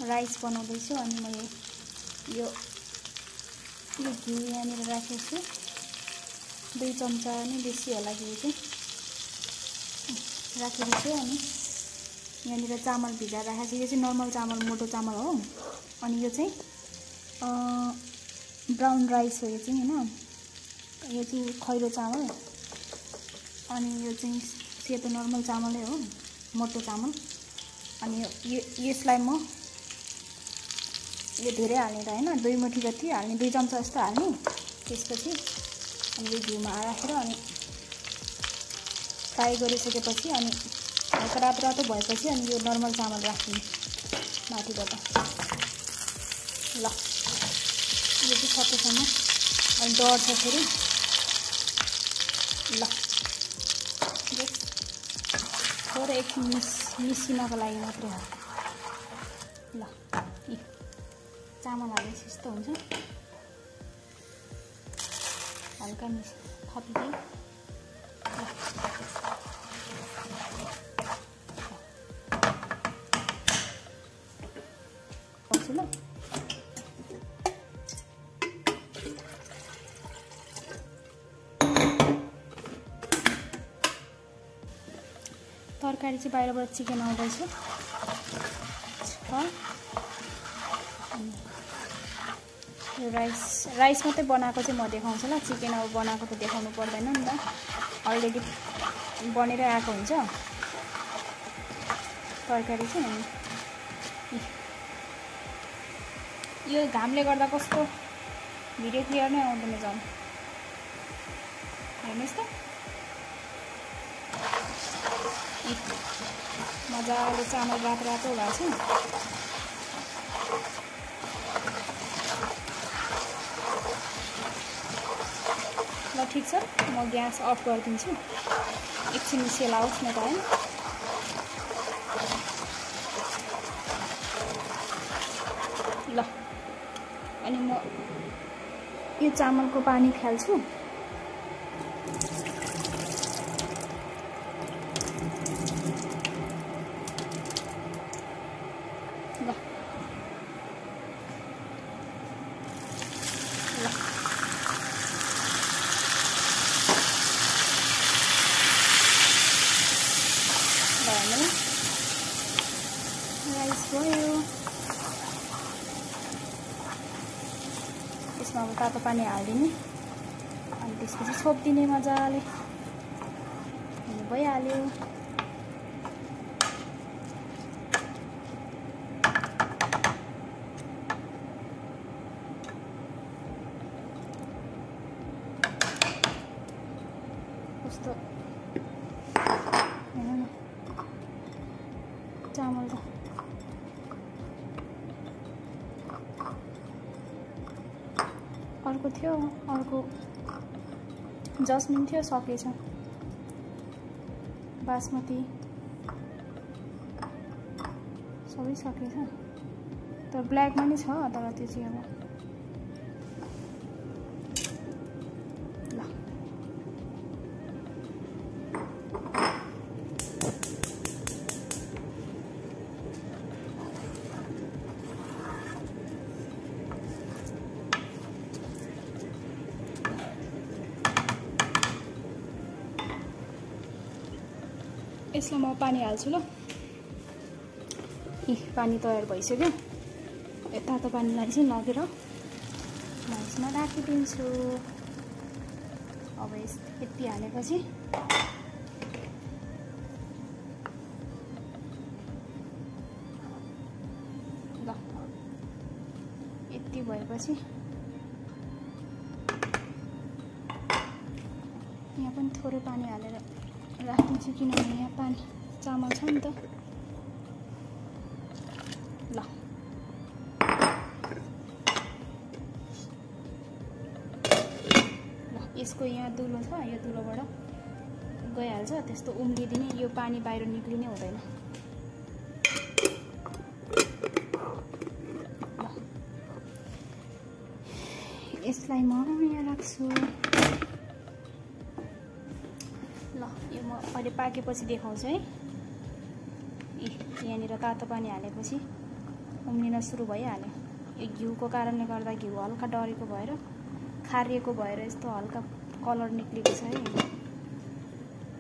Rice बनाउँदैछु अनि मैले यो घिउ यहाँनिर राखेको छु 2 चम्चा नै बेसी होला घिउ चाहिँ राखेको छु अनि यहाँनिर चामल भिजाएर राखेको छु यो चाहिँ नर्मल चामल मोटो चामल हो अनि यो चाहिँ ब्राउन राइस हो यो चाहिँ हैन यो चाहिँ खैरो चामल अनि यो चाहिँ सेतो नर्मल चामलै हो मोटो चामल अनि यसलाई म यो धेरै हाल्ने त हैन 2 मुठी जति हाल्ने 2 चम्चा जस्तो हाल्ने त्यसपछि अनि यो घिउमा राखेर अनि फ्राई गरिसकेपछि अनि हल्का रातो भएपछि अनि यो नर्मल चामल राख्ने माथिबाट ल यो चाहिँ सकेसम्म अनि डढ्छ फेरि ल थोरै एकछिन मिसिनको लागि मात्रै हो ल चामल हालेपछि यस्तो हुन्छ हल्का थपिदिए ल तरकारी चाहिँ बाहिरबाट चिकन आउँदैछ यो राइस मात्रै बनाएको चाहिँ म देखाउँछु ल चिकन अब बनाएको त देखाउनु पर्दैन नि त अलरेडी बनेरै आएको हुन्छ तरकारी चाहिँ अनि यो घामले गर्दा कस्तो भिडियो क्लियर नै आउँदैन झन् हेर्नुहोस् त मजाले चामल रातो भएको छ ल ठिक छ म ग्यास अफ गरिदिन्छु एकछिन सेलाओस् न त हैन ल अनि म यो चामलको पानी फाल्छु राइस भयो त्यसमा अब तातो पानी हालिदिने अनि त्यसपछि छोपिदिने मजाले भइहाल्यो कस्तो हेर्नु न चामल त अर्को थियो अर्को जस्मिन थियो सकेछ बासमती सबै सकेछ तर ब्ल्याकमा नि छ तर त्यो चाहिँ अब यसमा म पानी हाल्छु ल पानी तयार भइसक्यो यो तातो पानीलाई चाहिँ लगेर म यसमा राखिदिन्छु अब यति हालेपछि ल यति भएपछि यहाँ पनि थोरै पानी हालेर राखिदिन्छु किनभने यहाँ पानी चामल छ नि त ल यसको यहाँ दुलो छ यो दुलोबाट गइहाल्छ त्यस्तो उम्लिदिने यो पानी बाहिर निक्लिने हुँदैन यसलाई म यहाँ राख्छु ल यो म अहिले पाकेपछि देखाउँछु है यहाँनिर तातो पानी हालेपछि उम्लिन सुरु भइहाल्यो। यो घिउको कारणले गर्दा घिउ हल्का डढेको भएर खारिएको भएर यस्तो हल्का कलर निक्लेको छ है।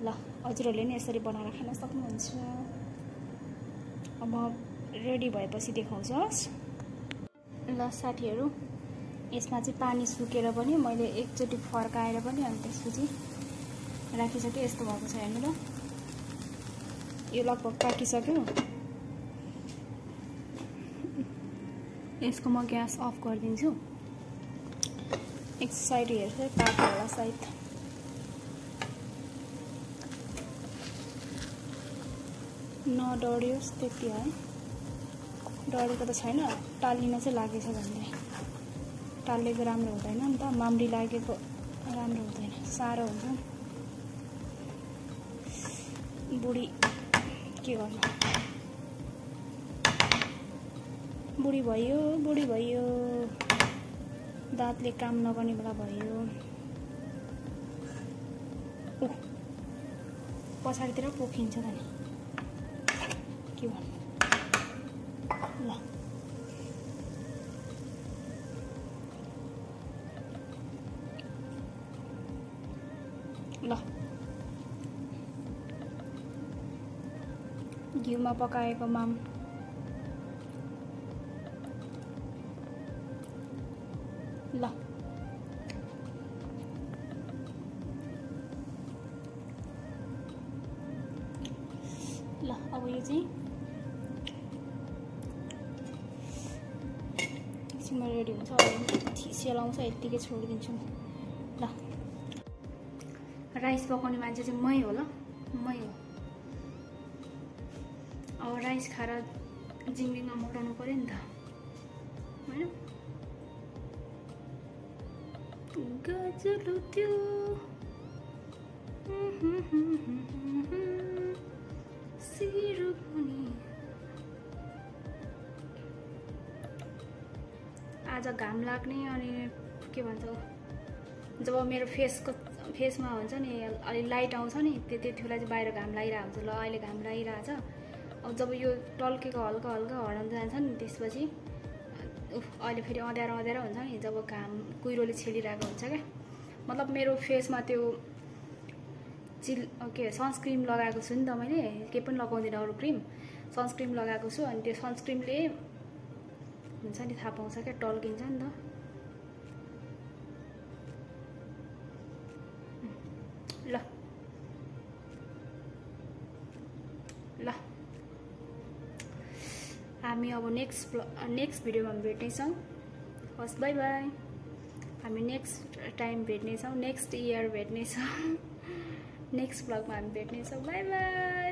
ल हजुरहरूले नि यसरी बनाएर खान सक्नुहुन्छ। अब रेडी भएपछि देखाउँछस्। ल साथीहरू, यसमा चाहिँ पानी सुकेर पनि मैले एकचोटि फर्काएर पनि अनि त्यसपछि राखिसकेँ। यस्तो भएको छ हेर्नु ल। यो लगभग पाकिसक्यो। यसको म ग्यास अफ गरिदिन्छु। एक साइड हेर्छ पाक्यो होला सायद। नडढ्योस् त्यति है। डढेको त छैन, टाल्लिन चाहिँ लागेछ भन्दै। टाल्लेको राम्रो हुँदैन नि त, माम्री लागेको राम्रो हुँदैन, साह्रो हुन्छ। बुढी के गर्नु, बुढी भयो, दाँतले काम नगर्ने बेला भयो। पछाडितिर पोखिन्छ त नि, के भन्नु। ल घिउमा पकाएको माम ल अब यो चाहिँ एकछिनमा रेडी हुन्छ। सेलाउँछ यत्तिकै छोडिदिन्छु। ल राइस पकाउने मान्छे चाहिँ मै हो। ल मै हो। अब राइस खाएर जिङ्गिङमा मोटाउनु पर्यो नि त होइन। गजलु त्यो सिरो पनि आज घाम लाग्ने अनि के भन्छ जब मेरो फेसमा हुन्छ नि अलि लाइट आउँछ नि त्यति बेला चाहिँ बाहिर घाम लागिरहेको हुन्छ। ल अहिले घाम लागिरहेछ। अब जब यो टल्केको हल्का हल्का हराउँदै जान्छ नि त्यसपछि अहिले फेरि अँध्यारो हुन्छ नि जब घाम कुहिरोले छेडिरहेको हुन्छ क्या। मतलब मेरो फेसमा त्यो के सनस्क्रिम लगाएको छु नि त मैले, केही पनि लगाउँदिनँ अरू क्रिम, सनस्क्रिम लगाएको छु। अनि त्यो सनस्क्रिमले हुन्छ नि थाहा पाउँछ क्या, टल्किन्छ नि त। ल हामी अब नेक्स्ट भिडियोमा भेट्नेछौँ। हस् बाई बाई। हामी नेक्स्ट टाइम भेट्नेछौँ, नेक्स्ट इयर भेट्नेछौँ, नेक्स्ट ब्लगमा हामी भेट्नेछौँ। By by.